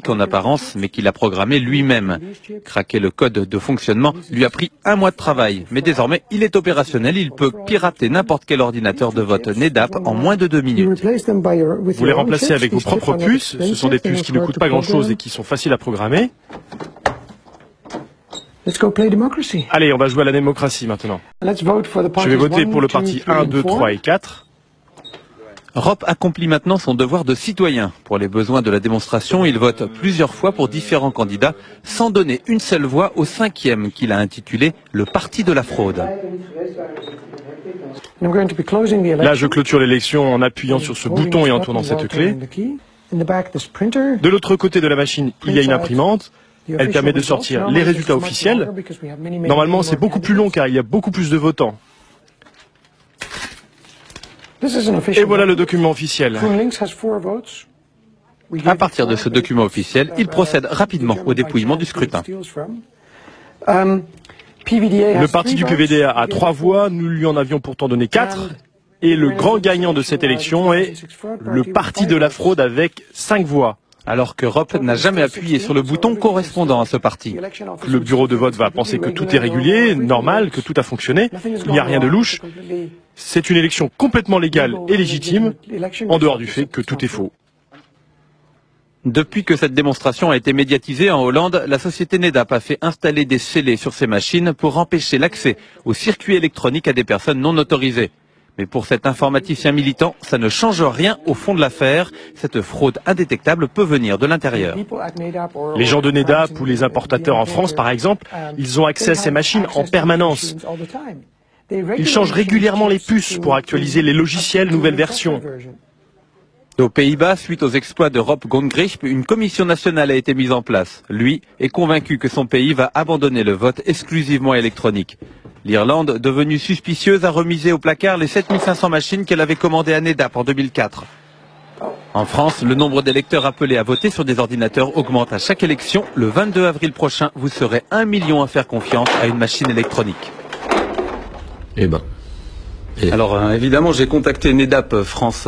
correct en apparence, mais qu'il a programmé lui-même. Craquer le code de fonctionnement lui a pris 1 mois de travail, mais désormais il est opérationnel, il peut pirater n'importe quel ordinateur de vote NEDAP en moins de 2 minutes. Vous les remplacez avec vos propres puces, ce sont des puces qui ne coûtent pas grand-chose et qui sont faciles à programmer. Allez, on va jouer à la démocratie maintenant. Je vais voter pour le parti 1, 2, 3 et 4. ROP accomplit maintenant son devoir de citoyen. Pour les besoins de la démonstration, il vote plusieurs fois pour différents candidats, sans donner une seule voix au 5e qu'il a intitulé « Le Parti de la fraude ». Là, je clôture l'élection en appuyant sur ce bouton et en tournant cette clé. De l'autre côté de la machine, il y a une imprimante. Elle permet de sortir les résultats officiels. Normalement, c'est beaucoup plus long car il y a beaucoup plus de votants. Et voilà le document officiel. À partir de ce document officiel, il procède rapidement au dépouillement du scrutin. Le parti du PVDA a 3 voix, nous lui en avions pourtant donné 4. Et le grand gagnant de cette élection est le parti de la fraude avec 5 voix. Alors que ROP n'a jamais appuyé sur le bouton correspondant à ce parti. Le bureau de vote va penser que tout est régulier, normal, que tout a fonctionné, il n'y a rien de louche. C'est une élection complètement légale et légitime, en dehors du fait que tout est faux. Depuis que cette démonstration a été médiatisée en Hollande, la société NEDAP a fait installer des scellés sur ses machines pour empêcher l'accès aux circuits électroniques à des personnes non autorisées. Mais pour cet informaticien militant, ça ne change rien au fond de l'affaire. Cette fraude indétectable peut venir de l'intérieur. Les gens de NEDAP ou les importateurs en France, par exemple, ils ont accès à ces machines en permanence. Ils changent régulièrement les puces pour actualiser les logiciels nouvelles versions. Aux Pays-Bas, suite aux exploits de Rob Gongrich, une commission nationale a été mise en place. Lui est convaincu que son pays va abandonner le vote exclusivement électronique. L'Irlande, devenue suspicieuse, a remisé au placard les 7500 machines qu'elle avait commandées à NEDAP en 2004. En France, le nombre d'électeurs appelés à voter sur des ordinateurs augmente à chaque élection. Le 22 avril prochain, vous serez 1 million à faire confiance à une machine électronique. Eh ben. Alors évidemment, j'ai contacté NEDAP France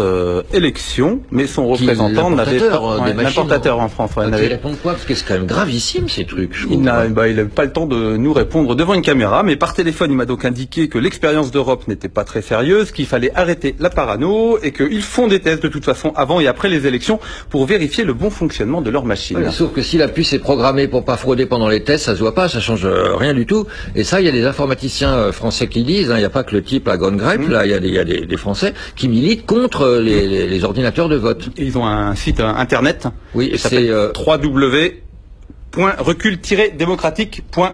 Élections, mais son représentant n'avait pas l'importateur en France. Il répond quoi? Parce que c'est quand même gravissime ces trucs. Il n'avait pas le temps de nous répondre devant une caméra, mais par téléphone, il m'a donc indiqué que l'expérience d'Europe n'était pas très sérieuse, qu'il fallait arrêter la parano et qu'ils font des tests de toute façon avant et après les élections pour vérifier le bon fonctionnement de leur machine. Oui, sauf que si la puce est programmée pour pas frauder pendant les tests, ça se voit pas, ça change rien du tout. Et ça, il y a des informaticiens français qui disent, hein, il n'y a pas que le type à Gongrep. Là, il y a des Français qui militent contre les ordinateurs de vote. Et ils ont un site internet. Oui, c'est www.recul-démocratique.fr.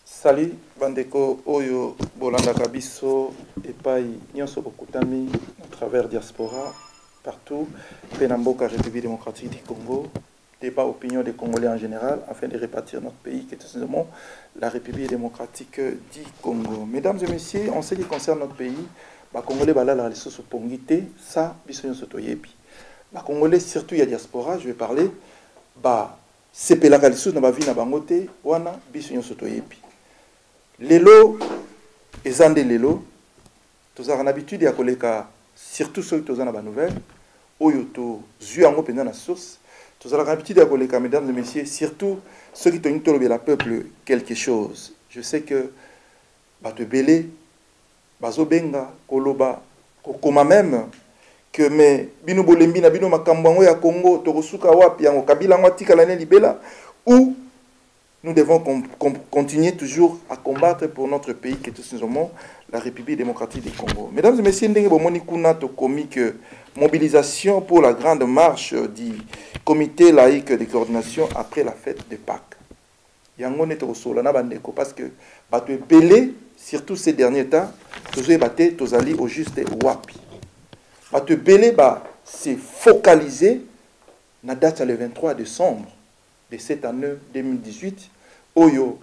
Salut, bandeko oyo bolandaka biso epai nyonso bokutami à travers diaspora partout Penamboka République démocratique du Congo. Débat opinion des Congolais en général, afin de répartir notre pays, qui est tout simplement la République démocratique du Congo. Mesdames et messieurs, en ce qui concerne notre pays, les Congolais balala les sous pongité, ça, bisoyon sotoyebi. Les Congolais, surtout il y a diaspora, je vais parler, c'est que la galisou na bavi na bangote, wana bisoyon sotoyebi. Lelo, ezande lelo, tous avons l'habitude à koleka, surtout ceux qui ont na nouvelle, oyo to zu ango pena na source. Tous avons l'habitude à colléger, mesdames et messieurs, surtout ceux qui ont tolobé la peuple quelque chose. Je sais que Bato Belé, Bazo Benga, Koloba, Kokoma même, que mes bino bolembi na bino makambango ya Congo, Torosuka wapi, yango Kabila watika l'année libella, où nous devons continuer toujours à combattre pour notre pays, qui est tout simplement la République démocratique du Congo. Mesdames et messieurs, ndenge bomoni kuna to comique mobilisation pour la grande marche du comité laïque de coordination après la fête de Pâques. Yango net rosolana bandeko parce que bato belé surtout ces derniers temps tozoé baté tozali au juste wapi. Bato belé c'est focalisé na date le 23 décembre de cette année 2018 oyo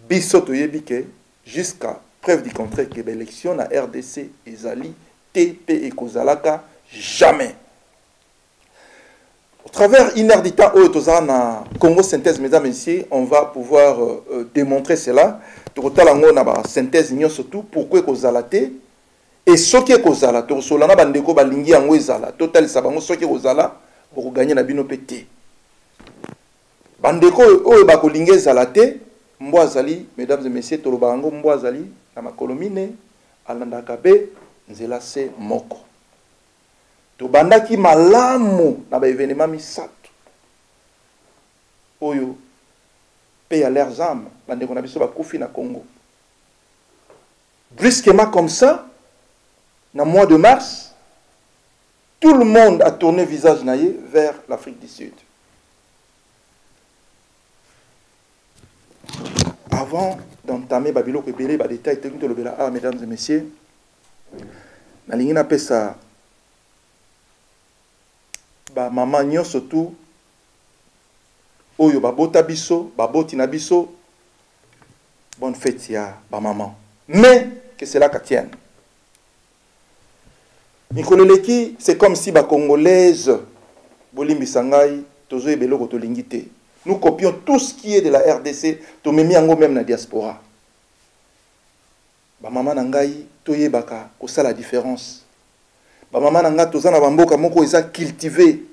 biso toyebike jusqu'à preuve du contraire que l'élection na RDC ezali TP et Kozalaka jamais. Au travers Inerdita Oyotozana Congo synthèse, mesdames et messieurs, on va pouvoir démontrer cela. Totalango na ba synthèse surtout pourquoi Kozalate Et soki ekozala to solana bandeko balingi yango ezala total sabango soki ekozala pour gagner na bino pété. Bandeko oyo bakolingi ezala te mbo azali mesdames et messieurs toloba yango mbo azali na makolomine alandaka be nzela se moko. To bandaki malamu na ba événement misato oyo paye à leurs âmes bandeko na biso bakufi na Congo. Brusquement comme ça, dans le mois de mars, tout le monde a tourné visage naïe vers l'Afrique du Sud. Avant d'entamer Babylone et Bélé, détail technique de l'Obéla, mesdames et messieurs, na ligne na pesa ba maman nyo surtout oyo babota biso, baboti na biso, bonne fête ya ba maman. Mais que cela tienne. Nikoleleki, c'est comme si ba congolaise Bolimbi Sangai tozo ebelo kotolingite. Nous copions tout ce qui est de la RDC, to memi yango même na diaspora. Ba mama nangai toye baka ko ça la différence. Ba mama nanga tozana bamboka moko eza cultivé.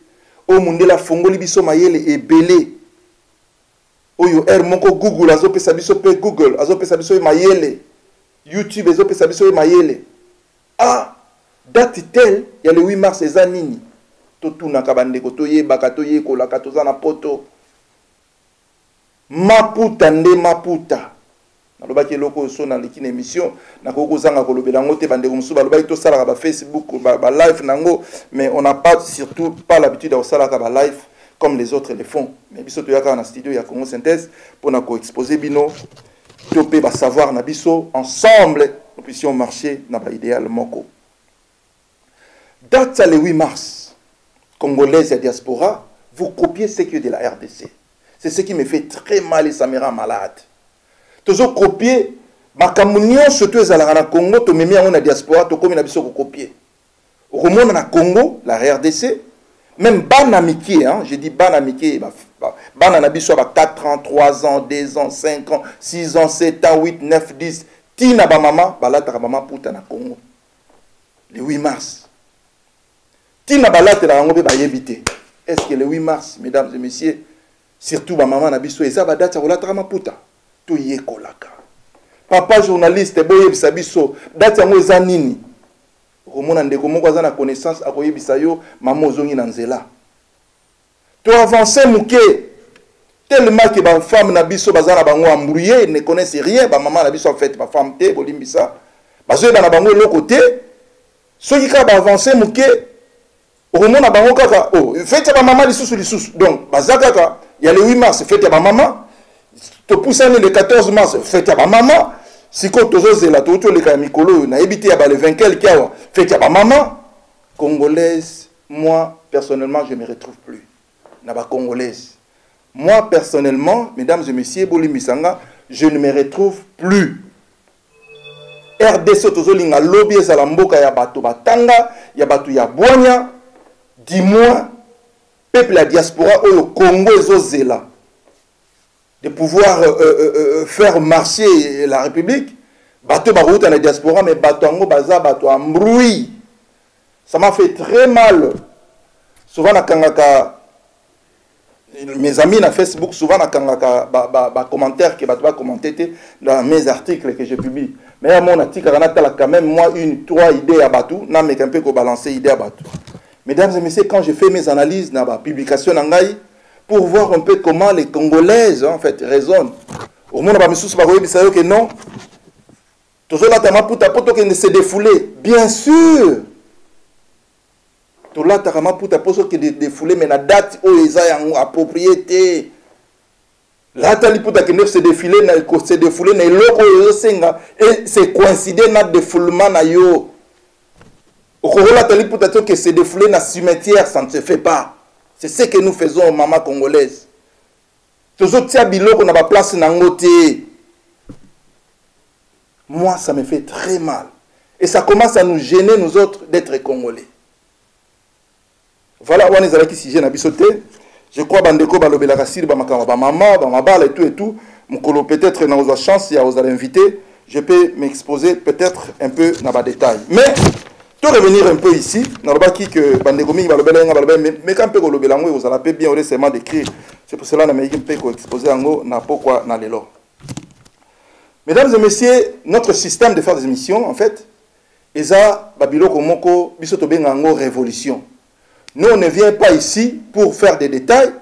O mundela fongoli biso mayele ebele. Oyo moko Google azopesa biso pe Google azopesa biso mayele. YouTube ezopesa biso mayele. Ah, date telle, il y a le 8 mars ezanini. Totuna kabandeko toye baka toye kolaka tozana poto. Maputa nde maputa. Nalobaki loko so na likine émission na koko zanga kolobela ngote bandeko musu balobaki to sala ba Facebook ba live nango, mais on n'a pas surtout pas l'habitude de sala ba live comme les autres le font. Mais biso to yaka na studio ya Congo Synthèse pour na ko exposer bino topé ba savoir na biso ensemble nous puissions marcher na ba idéal moko. Date le 8 mars, Congolaise et diaspora, vous copiez ce qui est de la RDC. C'est ce qui me fait très mal et ça me rend malade. Toujours copier, ma communion surtout à la Congo, tu me mets en diaspora, tu comme biso copier. Au monde na Congo, la RDC, même ban amitié, hein, je dis ban amitié, ban anabiso à 4 ans, 3 ans, 2 ans, 5 ans, 6 ans, 7 ans, 8, 9, 10, tina ba maman, balata maman puta na Congo. Le 8 mars. Tina balata na ngobe ba yebité. Est-ce que le 8 mars, mesdames et messieurs, surtout ma maman na biso eza ba date rolata ma puta. To yekolaka. Papa journaliste boye bisabiso, date yango eza nini? Romona ndeko moko aza na connaissance akoyebisa yo mama ozongi na nzela. To avancer muke tellement que ba femme na biso bazana bango embrouillé, ne connaissent rien, ba maman na biso en fait ba femme te bolimbisa. Bazo ba na bango le côté. Soki ka ba avancer muke Romona bango kaka oh, fête ba maman lisusu. Donc bazaka il y a le 8 mars fête ya ba maman. To poussa le 14 mars fête ya ba maman. Si ko tozo la to le ka mikolo na ebité ya ba le 20 quelque awa fête ya ba maman congolaise. Moi personnellement je me retrouve plus na ba congolaise. Moi personnellement mesdames et messieurs bolimbisanga je ne me retrouve plus. RDC tozo linga lobby ezala mboka ya bato batanga ya bato ya bwanya. Dis-moi, peuple la diaspora au Congo ezozela de pouvoir faire marcher la République. Bateau baroute à la diaspora, mais bateau en baza, bateau en bruit. Ça m'a fait très mal. Souvent, mes amis na Facebook, souvent, na commentaires que bateau commenter dans mes articles que je publie. Mais à mon article, quand même, moi, 3 idées à bateau, n'a mais qu'un peu qu'on balancer idées à bateau. Mesdames et messieurs, quand je fais mes analyses dans la publication d'Angaï, pour voir un peu comment les Congolaises, en fait, raisonnent. Au monde, que non. Toujours là, tu se défouler. Bien sûr. Tu là, tu as défouler, mais la date où ils ont à propriété. Là, tu as se défouler, et c'est coïncidé dans le défoulement. Que se défouler dans le cimetière, ça ne se fait pas. C'est ce que nous faisons aux mamans congolaises. Toujours tia biloko na ba place nangote. Moi, ça me fait très mal. Et ça commence à nous gêner, nous autres, d'être congolais. Voilà, on est allé qui sujet na bisoté. Je crois bandeko balobela kasiri ba makamba ba maman, ba mabala et tout. Mukolo peut-être na oza chance ya oza l'inviter. je peux m'exposer peut-être un peu dans les détails. Mais, pour revenir un peu ici, dans le bas qui que Bandegomi va le bel, mais quand on peut le vous allez bien récemment décrire. C'est pour cela que je peux exposer en haut, n'a pourquoi dans les lots. Mesdames et messieurs, notre système de faire des émissions, en fait, Eza Babilo Komoko, Bisoto Bengango révolution. Nous, on ne vient pas ici pour faire des détails.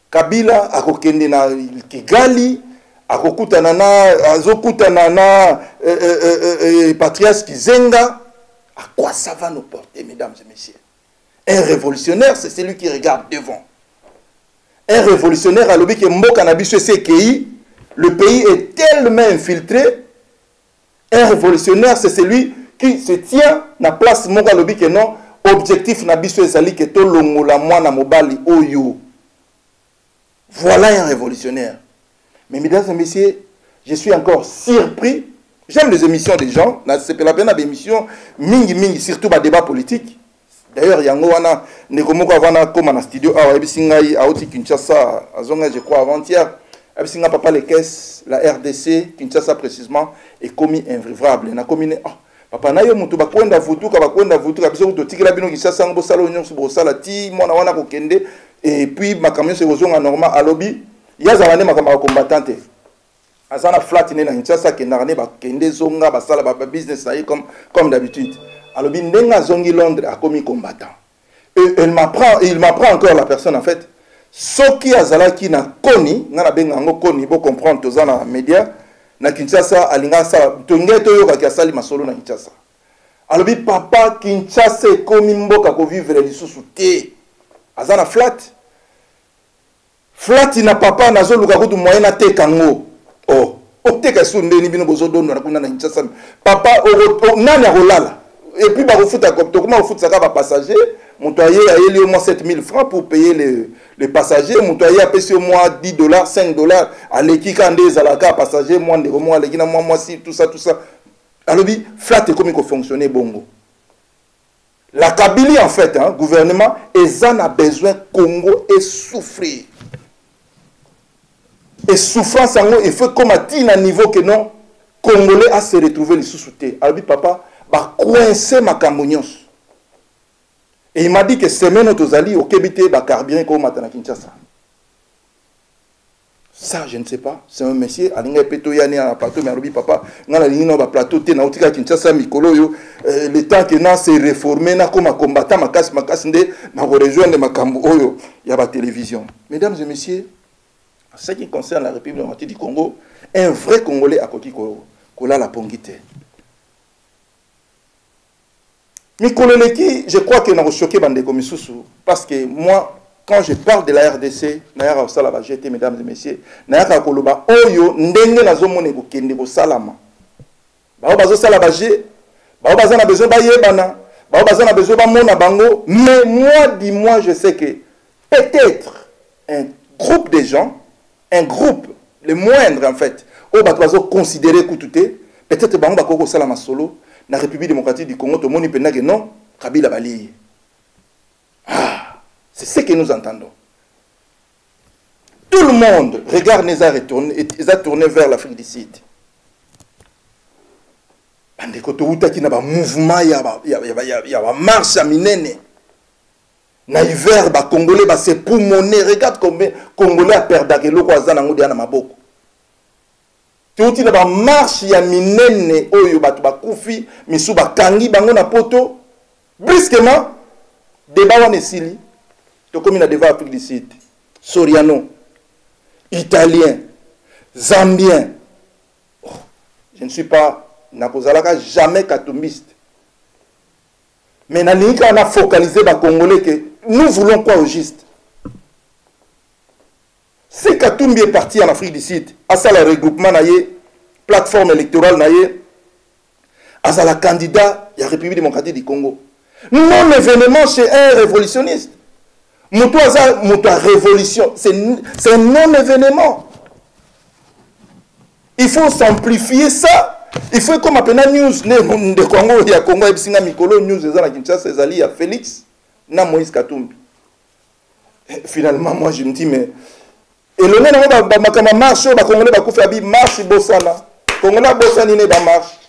Kabila, Akokende na Kigali, Akokutanana, Azokutanana, Patrias Kizenga. À quoi ça va nous porter, mesdames et messieurs? Un révolutionnaire, c'est celui qui regarde devant. Un révolutionnaire, à l'objet que Mboka Nabiso CKI, le pays est tellement infiltré. Un révolutionnaire, c'est celui qui se tient na place Mboka Lobi que non, objectif Nabiso Ezali que to longola mwana mobali oyo. Voilà un révolutionnaire. Mais mesdames et messieurs, je suis encore surpris. J'aime les émissions des gens. C'est la peine d'émission mingi, surtout les débats politiques. D'ailleurs, yango wana nekomoko avana comme en studio a ebisingai aoti Kinshasa azonga je crois avant-hier. Ebisinga papa les caisses, la RDC Kinshasa précisément est commis invivable. Na commis papa na yo mutu bakwenda vutuka biso to tikela bino Kinshasa ngo sala onyo so bosala ti mona wana ko kende et puis makamyo se ozonga normal à lobby yazalane makamba combattante. Azana flat na Kinshasa kenarane ba kende zonga basala ba business na comme d'habitude. Alors, Ndenga Zongi Londres a commis combattant. Et il m'apprend encore la personne en fait. Ce qui a zalaki na koni, na bengango koni, bo comprendre tous na média, na Kinshasa alinga sa tongeto yo ka sali masolo na Kinshasa. Alors papa Kinshasa komi mboka ko vivre lisusu te. Azana flat. Flat na papa na zo luka kutu moyen na te kango. Oh, o te ka sunde ni bino bozo dono na kuna na Kinshasa. Papa nani a rolala. Et puis, comment on fout ça va passager? Mon toyer a eu au moins 7000 francs pour payer les passagers. Mon toyer a payé au moins 10 $, 5 $. À l'équipe, quand des alaka passagers, moi, si, tout ça. Alors, flat et comment il fonctionne bongo. La Kabylie, en fait, hein, gouvernement, ils en ont besoin Congo et souffrir. Et souffrance, il faut comme à un niveau que non, Congolais a se retrouver les sous-soutés. Alors, papa, va coincer ma cambonios. Et il m'a dit que semaine autozali au Kébité va carburant comme Matana Kinshasa. Ça, je ne sais pas. C'est un monsieur, Alinga Petoyane à plateau, mais Arobi papa, dans la ligne de plateau, t'es dans Kinshasa, Mikolo, le temps que n'a s'est réformé, n'a comme un combattant, ma casse, n'a rejoindre ma cambo, il y a la télévision. Mesdames et messieurs, en ce qui concerne la République démocratique du Congo, un vrai Congolais à côté de la Pongite. Mikololeki, je crois qu'il n'a choqué Bandeko Misusu, parce que moi, quand je parle de la RDC, Nayara Salaba GT, mesdames et messieurs, Nayara Koloba, Oyo, Ndenge Nazomone Kende Salama. Baobazo Salaba G, Baobazo a besoin de Yebana, Baobazo a besoin de Mona Bango, mais moi, dis-moi, je sais que peut-être un groupe de gens, un groupe, le moindre en fait, au Batoazo considéré Koutouté, peut-être Bango Bakoko Salama Solo, la République démocratique du Congo, tout le monde dit que non, Kabila Bali. Ah, c'est ce que nous entendons. Tout le monde regarde les a tourné vers l'Afrique du Sud. Bandeko Touta qui n'a pas mouvement, il y a une marche à Minene. Na hiver, les Congolais se poumonner. Regarde combien Congolais a perdu le croisant en Oudéana Maboko. Tout il y a une marche ya minene oyo batu bakufi misu bakangi bango na poto brusquement débat wana esili to comme na débat Afrique du Sud Soriano italien zambien oh, je ne suis pas nakozalaka jamais katumbiste mais na linga on a focalisé ba congolais que nous voulons quoi au juste. Si Katumbi est parti en Afrique du Sud, à ça le regroupement naïe, plateforme électorale naïe, à ça la candidat, il y a République démocratique du Congo. Non événement chez un révolutionniste. Moutoua révolution, c'est un non-événement. Il faut simplifier ça. Il faut comme appelle news de Congo, il y a Congo et Singa Mikolo, news de Zana Kinshasa, il y a Félix, na Moïse Katumbi. Finalement, moi je me dis, mais. Et le nom de ma marche, les Congolais va faire marche Bossana. Congolais Bossanine dans marche.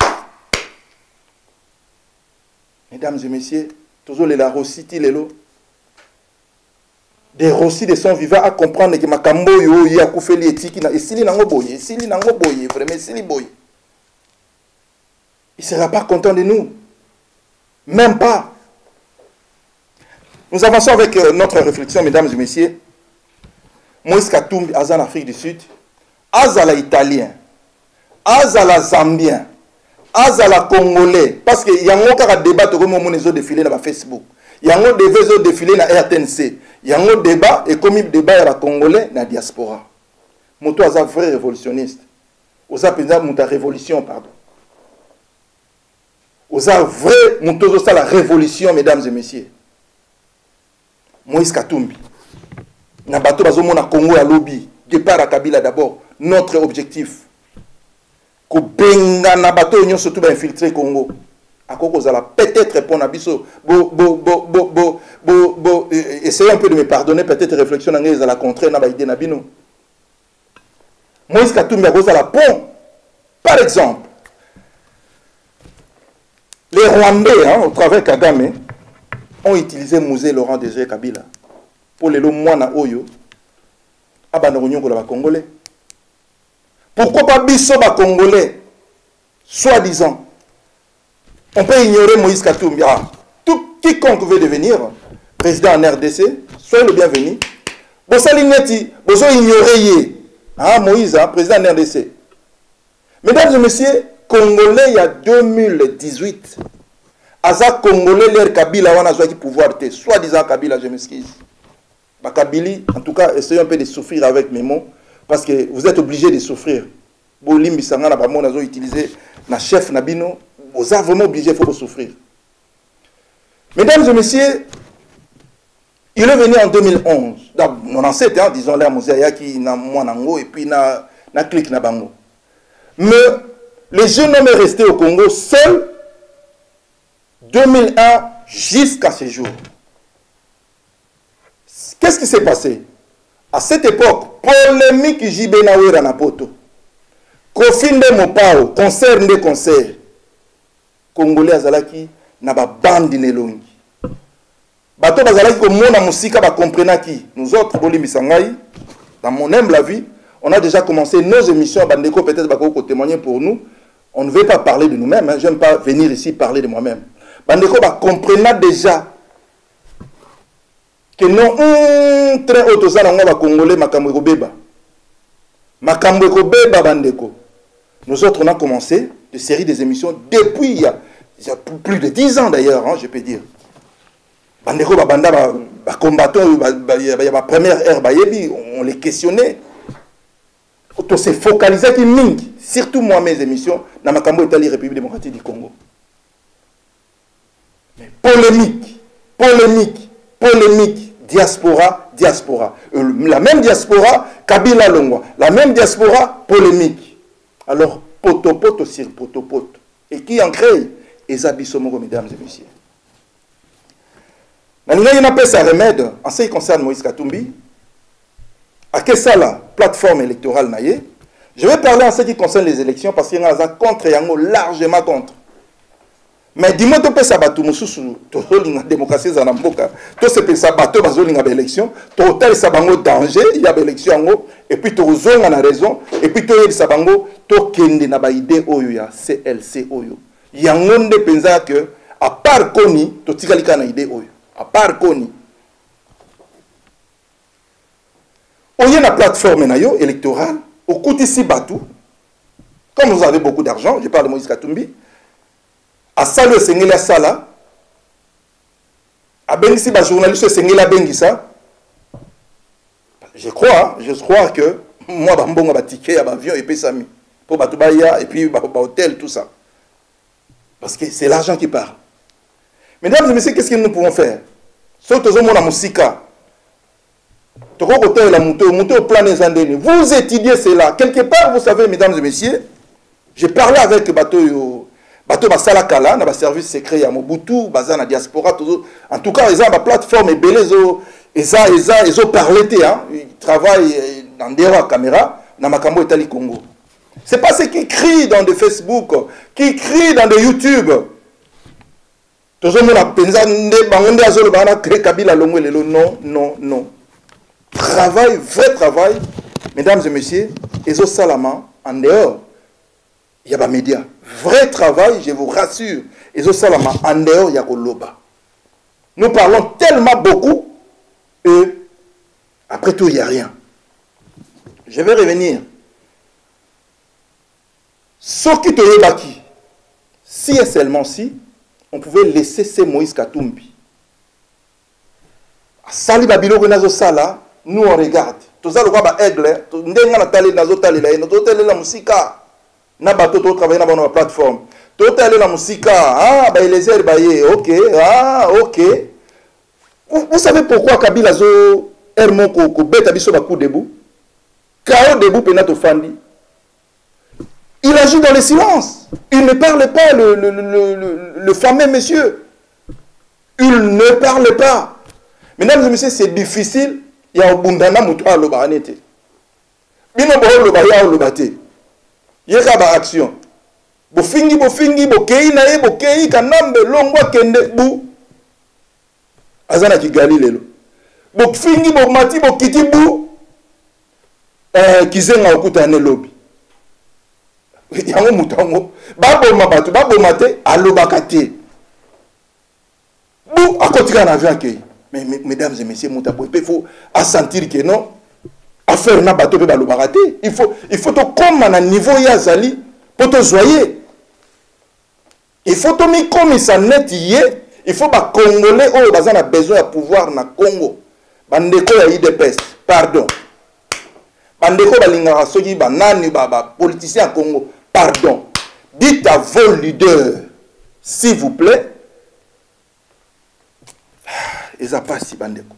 Mesdames et messieurs, toujours les la Rossiti lelo. Des Rossi de son vivant à comprendre que Makambo yo ya koufeli etiki na esili nango boye, vraiment esili boye. Il ne sera pas content de nous. Même pas. Nous avançons avec notre réflexion, mesdames et messieurs. Moïse Katumbi, Azan Afrique du Sud, Azala italien, Azala zambien, Azala congolais, parce qu'il y a un débat comme on a défilé dans Facebook. Il y a un défilé dans RTNC. Il y a un débat, et comme il débat à congolais, dans la diaspora. Moto Azan vrai révolutionniste. Oza Penza Mouta révolution, pardon. Oza vrai Moto Zosa la révolution, mesdames et messieurs. Moïse Katumbi. Nabato Bazomona Congo à lobby. Départ à Kabila d'abord. Notre objectif. Ko benga Nabato Union surtout va infiltrer Congo. À quoi vous allez peut-être répondre à Bisso. Essayez un peu de me pardonner. Peut-être réflexion à la contraire. N'a pas idée Nabino. Moïse Katumbi a posé la pont. Par exemple, les Rwandais, hein, au travers Kagame, ont utilisé Mouzé Laurent Désiré Kabila pour les moines Oyo, à Banognon pour les Congolais. Pourquoi pas Bisso Congolais, soi-disant, on peut ignorer Moïse Katumbi. Ah, tout quiconque veut devenir président en RDC, soyez le bienvenu. Bossalineti, vous ignorez Moïse, hein, président en RDC. Mesdames et messieurs, Congolais, il y a 2018, Aza Congolais, l'air Kabila, on a joué pouvoir, soi-disant Kabila, je m'excuse. Kabili, en tout cas, essayez un peu de souffrir avec mes mots, parce que vous êtes obligés de souffrir. Bolim Bissanga, on a utilisé na chef Nabino, vous êtes vraiment obligés, il faut souffrir. Mesdames et messieurs, il est venu en 2011, dans 97, hein, disons là, Mouzaïa qui n'a Mouanango, et puis na clic na bango. Mais les jeunes hommes sont restés au Congo seuls 2001 jusqu'à ce jour. Qu'est-ce qui s'est passé? À cette époque, polémique Jibenawe Ranapoto, Kofinde Mopao, concert de concert, Congolais Azalaki n'a pas bande nelongi. Bato Bazalaki comme mona musika ba comprenaki. Nous autres Bolim Bisangai, dans mon humble avis, on a déjà commencé nos émissions. Bandeko peut-être Bako témoigner pour nous. On ne veut pas parler de nous-mêmes. Hein. Je n'aime pas venir ici parler de moi-même. Bandeko comprenait déjà que non très haut ça va congolais makambo beba. Makambo beba bandeko. Nous autres on a commencé des séries des émissions depuis il y a plus de 10 ans d'ailleurs, hein, je peux dire. Bandeko banda combattant la première ère bayebi, on les questionnait. On s'est focalisé qui mingi, surtout moi mes émissions dans Makambo Italie République démocratique du Congo. Mais polémique, diaspora. La même diaspora, Kabila Longwa, la même diaspora, polémique. Alors, poto sur poto. Et qui en crée? Ezabisomo, mesdames et messieurs. Il y a un remède en ce qui concerne Moïse Katumbi. À quelle la plateforme électorale naïe? Je vais parler en ce qui concerne les élections parce qu'il y a un contre et un largement contre. Mais dis-moi, tu peux savoir tout la démocratie dans Namboka. Tu peux savoir tout les élections. Tu peux savoir danger, il y a des élections et puis tu as raison et puis tu as sabango, tu as idée oyo CLC oyo. Il y a un monde pensa que à part Koni, tu as une idée oyo. À part Koni. Il y a une plateforme électorale, au coût ici batou, comme vous avez beaucoup d'argent, je parle de Moïse Katumbi, à Salo Sengela Sala, à Bengisi, les journalistes Sengela Bengisa, je crois que moi, je vais un ticket à l'avion et puis Sami, pour Batoubaya et puis hôtel, tout ça. Parce que c'est l'argent qui parle. Mesdames et messieurs, qu'est-ce que nous pouvons faire? Surtout la musique. Vous étudiez cela. Quelque part, vous savez, mesdames et messieurs, j'ai parlé avec Bato Basalakala, dans le service secret à Mobutu, dans la diaspora. En tout cas, ils ont une plateforme, ils ont parlé, ils travaillent dans des caméras, dans Makambo Italie Congo. C'est pas ceux qui crient dans des Facebook, qui crient dans des YouTube. Non, non, non. Travail, vrai travail, mesdames et messieurs, et au Salama, en dehors, il y a des médias. Vrai travail, je vous rassure, et au Salama, en dehors, il y a Koloba. Nous parlons tellement beaucoup, et après tout, il n'y a rien. Je vais revenir. Ce qui te rebaki, si et seulement si, on pouvait laisser ces Moïse Katumbi. Sali Babilo Renazo Sala, nous on regarde. Tout ça, le roi Aigle, nous avons talé Nazo Talé, nous avons talé la musique. Nous avons travaillé dans la plateforme. Nous avons talé la musique. Ah, bah, les airs, ok. Ah, ok. Vous savez pourquoi Kabila Zo Hermon Kobet Abiso Bakou debout? Kao debout Penato Fandi. Il agit dans le silence. Il ne parle pas, le fameux monsieur. Il ne parle pas. Mesdames et messieurs, c'est difficile. Il y a un bundana moutoua lobaranete. Bino bo lobaya lobate. Yekaba action. Bo fingi bo kei na ye bo kei kanambe longwa kende bu. Azana ki galilelo. Bo fingi bo mati bo kiti bu. Kizenga okuta ne lobi. Yango mutango babo mabatu babo mate alobakate bu akotika na avion ke mais mesdames et messieurs mutabo il faut sentir que non affaire na bato pe balobakate il faut to comme na niveau ya zali pour te joyer il faut to mi comme ça net yé il faut ba congolais oh bazana a besoin de pouvoir na Congo bandeko ya IDPS pardon bandeko balingaka soki banani ba politicien à Congo. Pardon, dites à vos leaders, s'il vous plaît, ils n'ont pas si bandeko.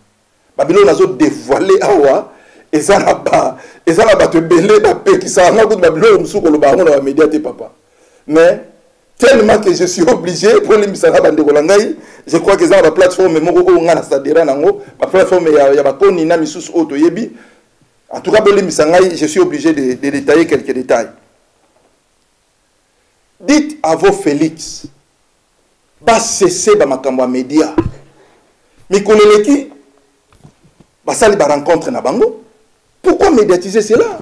Babylone a dévoilé awa, ils n'ont pas te belé d'apé qui s'en a Babylone sous le baron dans la médiaté papa. Mais tellement que je suis obligé pour les misara bandeko langai, je crois que ça la plateforme moko ko ngana sadera nango, la plateforme ya ba koni na misusu auto yebi. En tout cas pour les misangai, je suis obligé de détailler quelques détails. Dites à vos Félix, va cesser dans ma cambo média. Mais qui va sali ba rencontre na bango. Pourquoi médiatiser cela?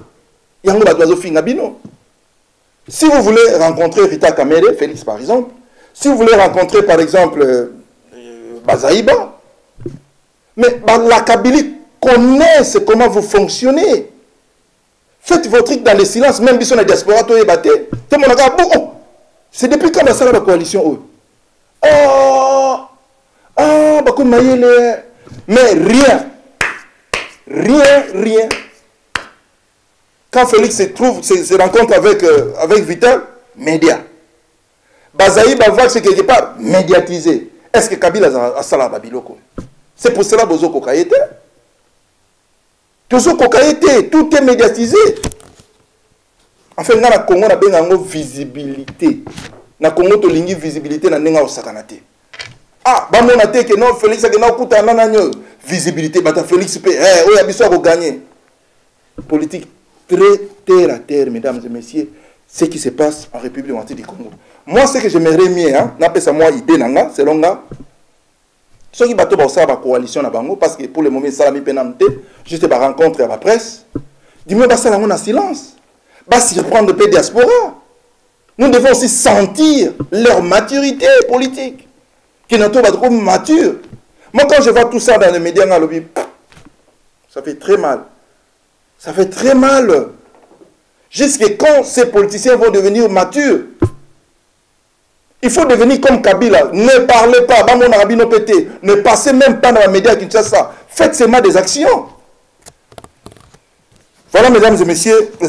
Yango ba doiso finga bino. Si vous voulez rencontrer Rita Kamere, Félix par exemple, si vous voulez rencontrer par exemple Bazaïba, mais la Kabylie connaissent comment vous fonctionnez. Faites vos trucs dans le silence, même si on a diaspora, tout est battu. Tout le monde a dit, oh, c'est depuis quand on a la coalition. Oh, mais rien. Quand Félix se rencontre avec Vital, média. Bazaï va c'est quelque part médiatisé. Est-ce que Kabila a ça la Babiloko? C'est pour cela que Bozo Kokaïete. Tout est médiatisé. Enfin, dans le Congo, on a une visibilité. Dans le Congo, on a une visibilité dans le Sakanate. Ah, bah mon até que non, Félix a une visibilité. Bah Félix peut, oui, il a gagné. Politique très terre à terre, mesdames et messieurs, ce qui se passe en République démocratique du Congo. Moi, ce que j'aimerais mieux, hein, n'a moi idée, selon moi, ceux qui battent pour ça, la coalition, parce que pour le moment, ça m'a pénalité, juste la rencontre à la presse, dis-moi, ça on a silence. Si je prends de paix diaspora, nous devons aussi sentir leur maturité politique, qui n'est pas trop mature. Moi, quand je vois tout ça dans les médias, ça fait très mal. Ça fait très mal. Jusqu'à quand ces politiciens vont devenir matures? Il faut devenir comme Kabila. Ne parlez pas. Ne passez même pas dans les médias qui disent ça. Faites seulement des actions. Voilà, mesdames et messieurs, ce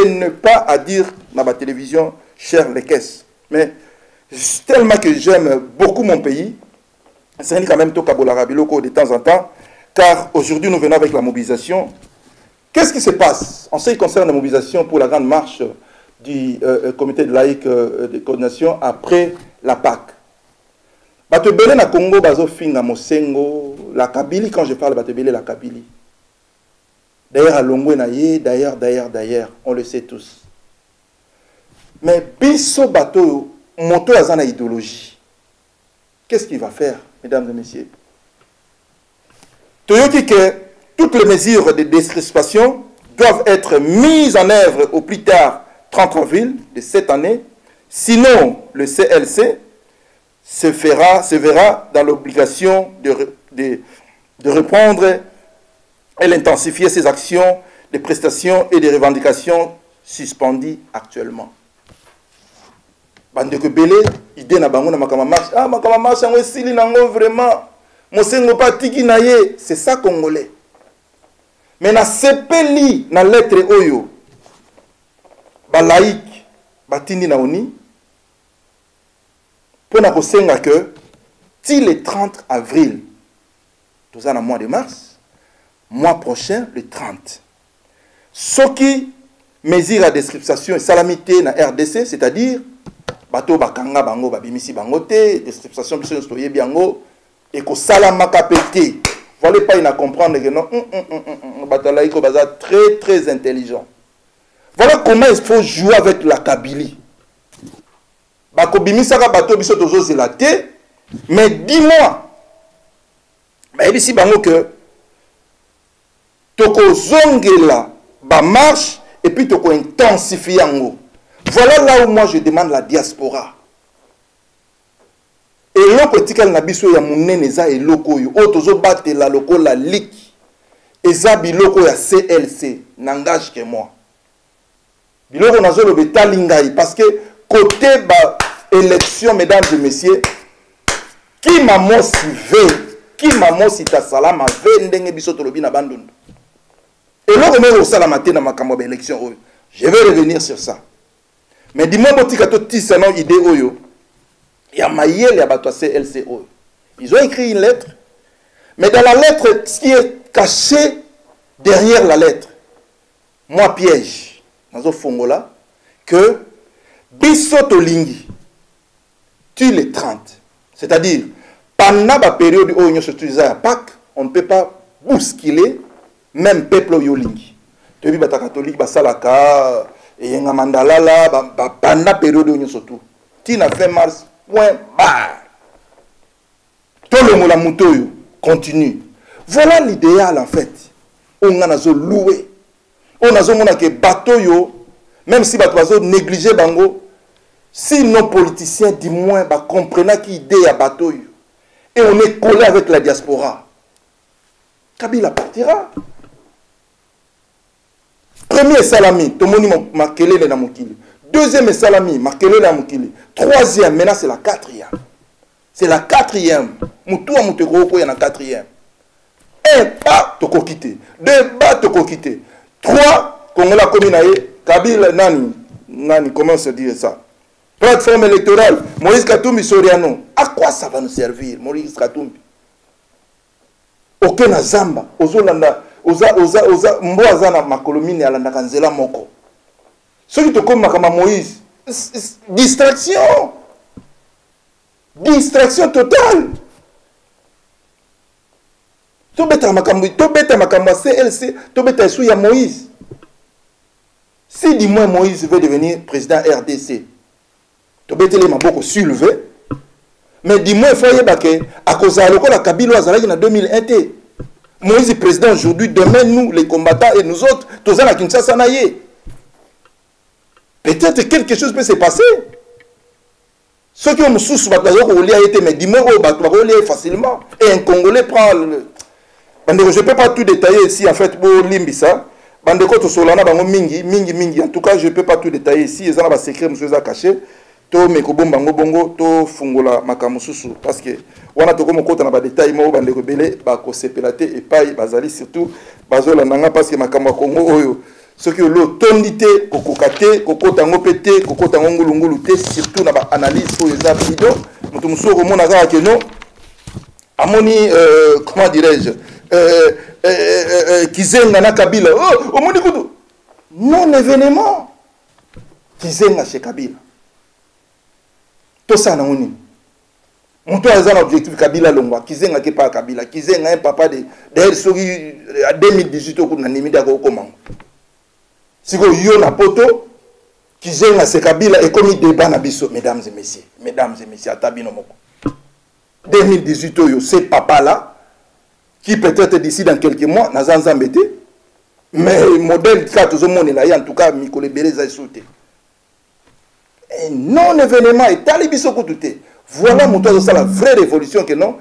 n'est pas à dire dans la télévision, chère les caisses. Mais tellement que j'aime beaucoup mon pays, c'est quand même de temps en temps, car aujourd'hui nous venons avec la mobilisation. Qu'est-ce qui se passe en ce qui concerne la mobilisation pour la grande marche du comité de laïque de coordination après la Pâque? Batebele na Congo bazo finga mosengo la Kabylie, quand je parle Batebele la Kabylie. D'ailleurs, à Longwe Naye, d'ailleurs, on le sait tous. Mais Bisso Bato, moto azana idéologie. Qu'est-ce qu'il va faire, mesdames et messieurs? Toyoki que toutes les mesures de décrispation doivent être mises en œuvre au plus tard 30 avril de cette année. Sinon, le CLC se verra dans l'obligation de reprendre et d'intensifier ses actions, des prestations et des revendications suspendues actuellement. Bande que belé, idée na bango na makama marche. Ah, makama marche, on est sili nango vraiment. Mosengo pa tiki na ye, c'est ça congolais. Mais na sepeli na lettre oyo, ba laïque, ba tindi na oni, pour na kosenga que, si le 30 avril, tout ça dans le mois de mars, mois prochain, le 30, ce qui mesure la description et salamité na RDC, c'est-à-dire, bato bakanga bango, babimisi bango te, description biso stoye biango, et que salamaka pété. Voilà pas à comprendre que non, Batalaïko Baza très très intelligent. Voilà comment il faut jouer avec la Kabylie. Bako bimisaka bato biso tozo zelate, mais dis-moi, bah ici bango que toko zongela ba marche et puis toko intensifier yango. Voilà là où moi je demande la diaspora. Et l'autre politique na biso ya munene za eloko yo otozo batela loko la ligue eza biloko ya CLC n'engage que moi biloko nazo le betalingai parce que côté ba élection mesdames et messieurs qui m'a mosi ta salama ve ndenge biso tolobi na bandundu et l'autre même au salamate na makambo ba élection je vais revenir sur ça mais dis-moi botika to tisa non idée oyo. Il y a Maïel et Abato CLCO. Ils ont écrit une lettre. Mais dans la lettre, ce qui est caché derrière la lettre, moi piège, dans ce fongola, que Bissoto Lingi tue les 30. C'est-à-dire, pendant la période où on se tue à Pâques, on ne peut pas bousculer même peuple Yolingi. Tu vois, les catholiques, les salaka, et mandala, pendant la période où on se tue. Tina fait mars. Point barre. Tout le monde moutoyo continue. Voilà l'idéal en fait. On a loué. On a que bateau yo, même si bateau négligé bango, si nos politiciens du moins comprennent qui idée à bateau yo, et on est collé avec la diaspora, Kabila partira. Premier salami, tout le monde m'a kelé le namukili. Deuxième salami, Makele la Mukili. Troisième, maintenant c'est la quatrième. C'est la quatrième. Moutou a Moutouroko, il y en a quatrième. Un pas, toko quitté. Deux pas, toko quitté. Trois, Kongola Kominaye, Kabila, Nani, comment se dire ça? Plateforme électorale, Moïse Katumbi Soriano. À quoi ça va nous servir, Moïse Katumbi? Aucun Azamba, Ozolanda, Oza, Mboazana Makolomine, Alanda Kanzela Moko. Ce qui te comme Moïse, distraction. Distraction totale. To beta makambo CLC, to beta sou ya Moïse. Si du moins Moïse veut devenir président RDC, to beta les maboko soulevé, mais du moins il faut y baquer à cause de la Kabila Azalaki en 2001. Moïse est président aujourd'hui, demain nous les combattants et nous autres, tous à la Kinshasa naïe. Peut-être quelque chose peut se passer. Ceux qui ont sous mais dis-moi facilement. Et un Congolais prend le. Je ne peux pas tout détailler ici, en fait, pour Limbisa. En tout cas, je ne peux pas tout détailler ici. Ils ont un secret, monsieur caché. To mekobo bango bongo to fungola makamususu parce que wana to komo kota na ba détail mo bande rebelle ba ko sepelate et pas bazali surtout bazola nanga parce que makambo Congo oyo ce qui lo tondité kokokate kokota ngopete kokota ngulungulu te surtout na ba analyse pour les abidons mutu musoko mona ka ke non amoni comment dirais-je kizenga na Kabila oh omoni kudu non événement kizenga chez Kabila. Tout ça, Moto a un objectif Kabila Longwa, Kizenga qui pas Kabila, Kizenga un papa de d'ailleurs à 2018 au na nimi d'ako comment. Si vous yo na poto, Kizenga c'est Kabila et comme il débat na biso, mesdames et messieurs, à tabino moko. 2018 yo c'est papa là qui peut-être d'ici dans quelques mois n'a zanza mbete, mais modèle 4 au monde là en tout cas Mikole Beleza sauté. Et non événement et talibiso kouté. Voilà mon toit, c'est la vraie révolution que non,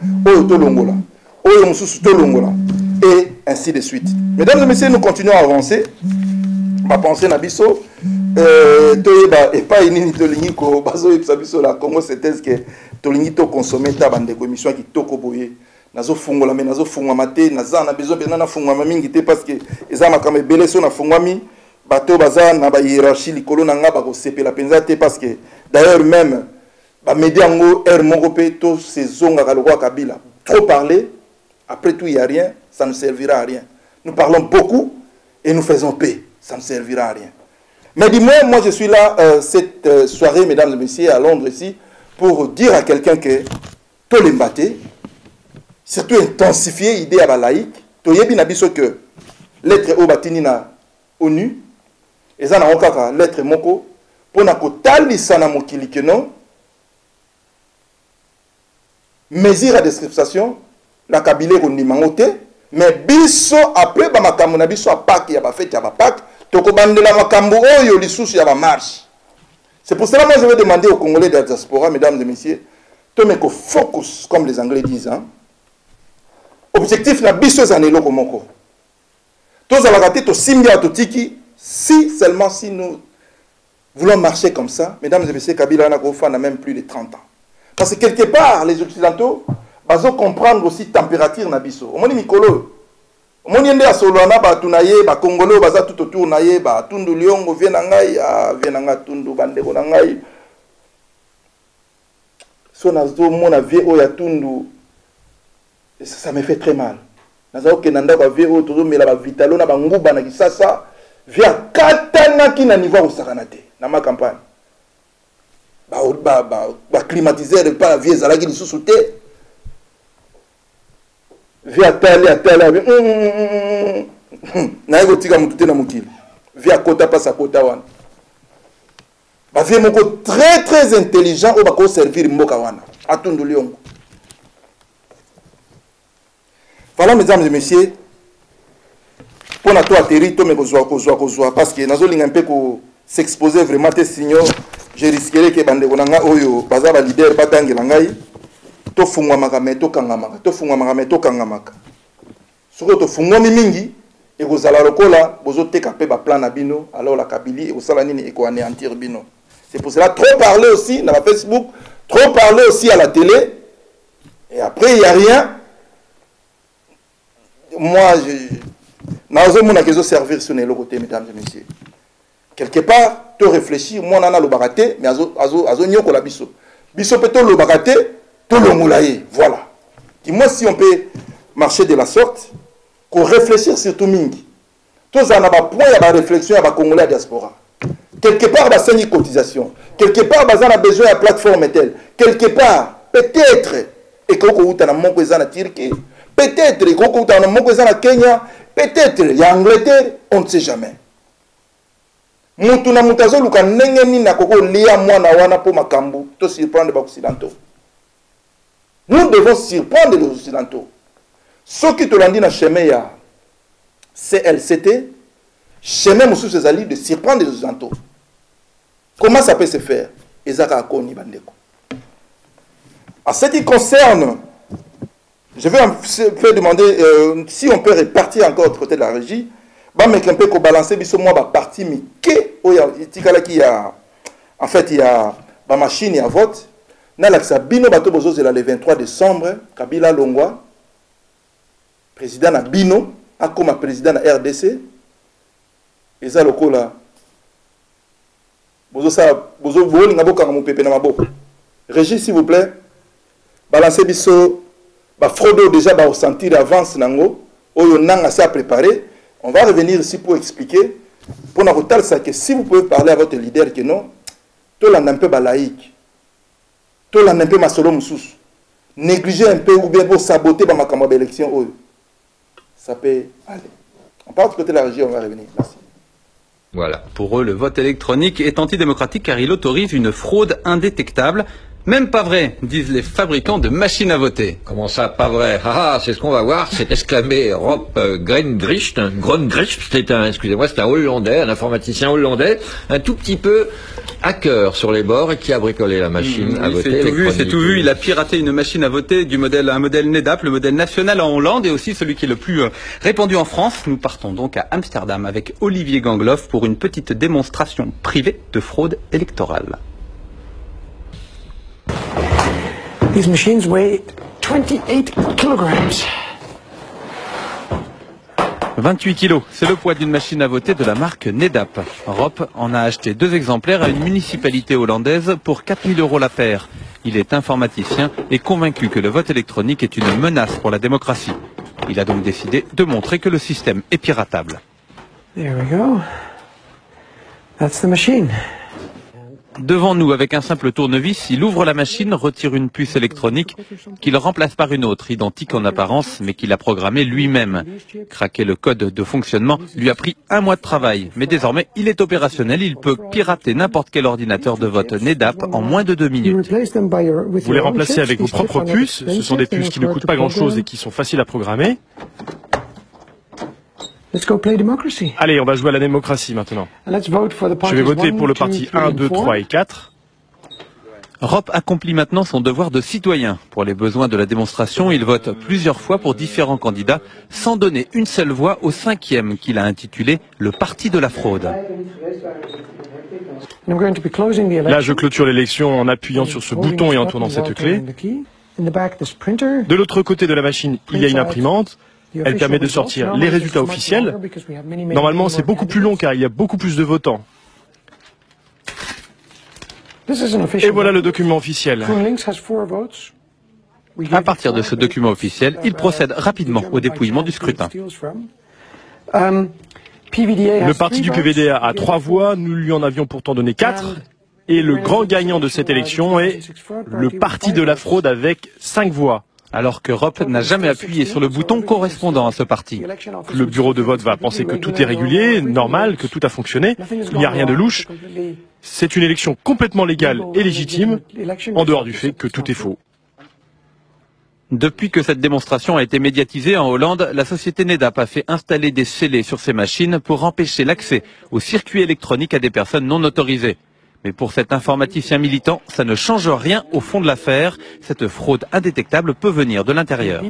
et ainsi de suite. Mesdames et messieurs, nous continuons à avancer. Ma pensée Nabiso, et pas une tolingi ko bazo episabiso la Congo c'était que tolingi to consommer ta bande de commission qui toko boye. Nazo fungola mais nazo fungwa mate, naza na besoin na fungwa mingi te parce que ezama kama belé so na fungwa mi bato baza na ba hiérarchie likolo na nga ba ko sepela penza te parce que d'ailleurs même bah médiango air mongopé tous ces zonga kalokwa Kabila trop parler après tout il y a rien, ça ne servira à rien. Nous parlons beaucoup et nous faisons paix, ça ne servira à rien. Mais dis-moi, moi je suis là cette soirée mesdames et messieurs à Londres ici pour dire à quelqu'un que tout l'embatté surtout intensifier l'idée à la laïque, to yebi na biso que lettre au batini na ONU et ça na okaka lettre moko pour na kotalisa na mokili que non mesure à description la Kabila kondimangote mais biso après ba makambo na biso apak ya ba fête ya ba pak to ko bandela makambo oyo lisusu ya ba marche. C'est pour cela moi je vais demander aux Congolais de la diaspora mesdames et messieurs to me ko focus comme les Anglais disent hein. Objectif na biso za neloko moko. To za la raté to simbia to tiki si seulement si nous voulons marcher comme ça mesdames et messieurs Kabila na ko fa na même plus de 30 ans. Parce que quelque part, les Occidentaux, ils vont comprendre aussi la température na biso. On dit Mikolo. On dit à Solana, Batunaye, Congolais, baza tout autour naye, Tundu Lyongo, Vienangai, Vienanga Tundu, Bandeko Nangai. So nazo mon avié oya Tundu, ça me fait très mal. Nazo kenanda ba vie o toujours mais la vitalo na banguba na kisasa, via katana ki na niveau osakanate na ma campagne. Climatiseur pas la vieille zalaki li sous-souté via tali na ego tika mututé na mukili via kota pas sa kota wana ba vie moko très très intelligent o ba ko servir mboka wana atundu liongo. Voilà mesdames et messieurs pour na to atterri to me kozwa parce que nazo linga un peu ko s'exposer vraiment tes signaux. Je risquerais que bande konanga oyo bazaba leader batangela ngai to fungwa makame to kangamaka to fungwa makame to kangamaka soko to fungwa mingi et kozala lokola bozo teka pe ba plan na bino alors la Kabili et osala nini e ko anéantir bino. C'est pour cela trop parler aussi dans la Facebook, trop parler aussi à la télé et après il y a rien. Moi je nazo mona kezo servir sur les côté mesdames et messieurs. Quelque part, tu réfléchis, moi on a le baraté, mais azo nyoko la biso. Biso peut le baraté, tout le moulaye. Voilà. Dis-moi si on peut marcher de la sorte, qu'on réfléchir sur tout mingi. Tous en a pas point, il y a pas réflexion, il y a pas Congolais diaspora. Quelque part, il y a une cotisation. Quelque part, il y a besoin de la plateforme telle. Quelque part, peut-être, et qu'on a un manque de Turquie, peut-être, qu'on a un manque de Kenya, peut-être, il y a Angleterre, on ne sait jamais. Mutuna mutazo luka nenge ni na koko lia mwana wana po makambu to surprendre les occidentaux. Nous devons surprendre les occidentaux. Ce qui te l'ont dit na chemin ya CLCT, chemin musu sezali de surprendre les occidentaux. Comment ça peut se faire? Ezaka akoni bandeko. En ce qui concerne, je vais un peu demander si on peut répartir encore du côté de la régie. Bah mais un peu qu'on balancer biso moi ba parti mi ke oya tikala ki ya en fait il y a ba machine ya vote na la sabino bato bozo zela le 23 décembre Kabila Longwa président na bino a comme président na RDC eza lokola bozo bolinga boka mo pepe na maboko. Régie s'il vous plaît balancer biso ba fraude déjà ba ressentir avance nango oyo nanga ça préparer. On va revenir ici pour expliquer, pour nous dire ça, que si vous pouvez parler à votre leader que non, tout le monde un peu laïque, tout le monde un peu masolo moussous, négliger un peu ou bien pour saboter ma campagne d'élection, ça peut aller. On part du côté de la région, on va revenir. Merci. Voilà. Pour eux, le vote électronique est antidémocratique car il autorise une fraude indétectable. Même pas vrai, disent les fabricants de machines à voter. Comment ça, pas vrai? Ah, c'est ce qu'on va voir, c'est exclamé Rob Grongricht. Grongricht, c'est un Hollandais, un informaticien hollandais, un tout petit peu hacker sur les bords et qui a bricolé la machine à voter électronique. C'est tout vu, il a piraté une machine à voter un modèle NEDAP, le modèle national en Hollande et aussi celui qui est le plus répandu en France. Nous partons donc à Amsterdam avec Olivier Gangloff pour une petite démonstration privée de fraude électorale. These machines weigh 28 kilograms. 28 kilos, c'est le poids d'une machine à voter de la marque NEDAP. Rob en a acheté 2 exemplaires à une municipalité hollandaise pour 4 000 € la paire. Il est informaticien et convaincu que le vote électronique est une menace pour la démocratie. Il a donc décidé de montrer que le système est piratable. There we go. That's the machine. Devant nous, avec un simple tournevis, il ouvre la machine, retire une puce électronique qu'il remplace par une autre, identique en apparence, mais qu'il a programmée lui-même. Craquer le code de fonctionnement lui a pris 1 mois de travail, mais désormais, il est opérationnel, il peut pirater n'importe quel ordinateur de vote NEDAP en moins de 2 minutes. Vous les remplacez avec vos propres puces, ce sont des puces qui ne coûtent pas grand-chose et qui sont faciles à programmer. Allez, on va jouer à la démocratie maintenant. Je vais voter pour le parti 1, 2, 3 et 4. Rob accomplit maintenant son devoir de citoyen. Pour les besoins de la démonstration, il vote plusieurs fois pour différents candidats, sans donner une seule voix au 5e qu'il a intitulé « Le Parti de la fraude ». Là, je clôture l'élection en appuyant sur ce bouton et en tournant cette clé. De l'autre côté de la machine, il y a une imprimante. Elle permet de sortir les résultats officiels. Normalement, c'est beaucoup plus long car il y a beaucoup plus de votants. Et voilà le document officiel. À partir de ce document officiel, il procède rapidement au dépouillement du scrutin. Le parti du PVDA a 3 voix, nous lui en avions pourtant donné 4. Et le grand gagnant de cette élection est le parti de la fraude avec 5 voix. Alors que Rob n'a jamais appuyé sur le bouton correspondant à ce parti. Le bureau de vote va penser que tout est régulier, normal, que tout a fonctionné, il n'y a rien de louche. C'est une élection complètement légale et légitime, en dehors du fait que tout est faux. Depuis que cette démonstration a été médiatisée en Hollande, la société NEDAP a fait installer des scellés sur ses machines pour empêcher l'accès aux circuits électroniques à des personnes non autorisées. Mais pour cet informaticien militant, ça ne change rien au fond de l'affaire. Cette fraude indétectable peut venir de l'intérieur.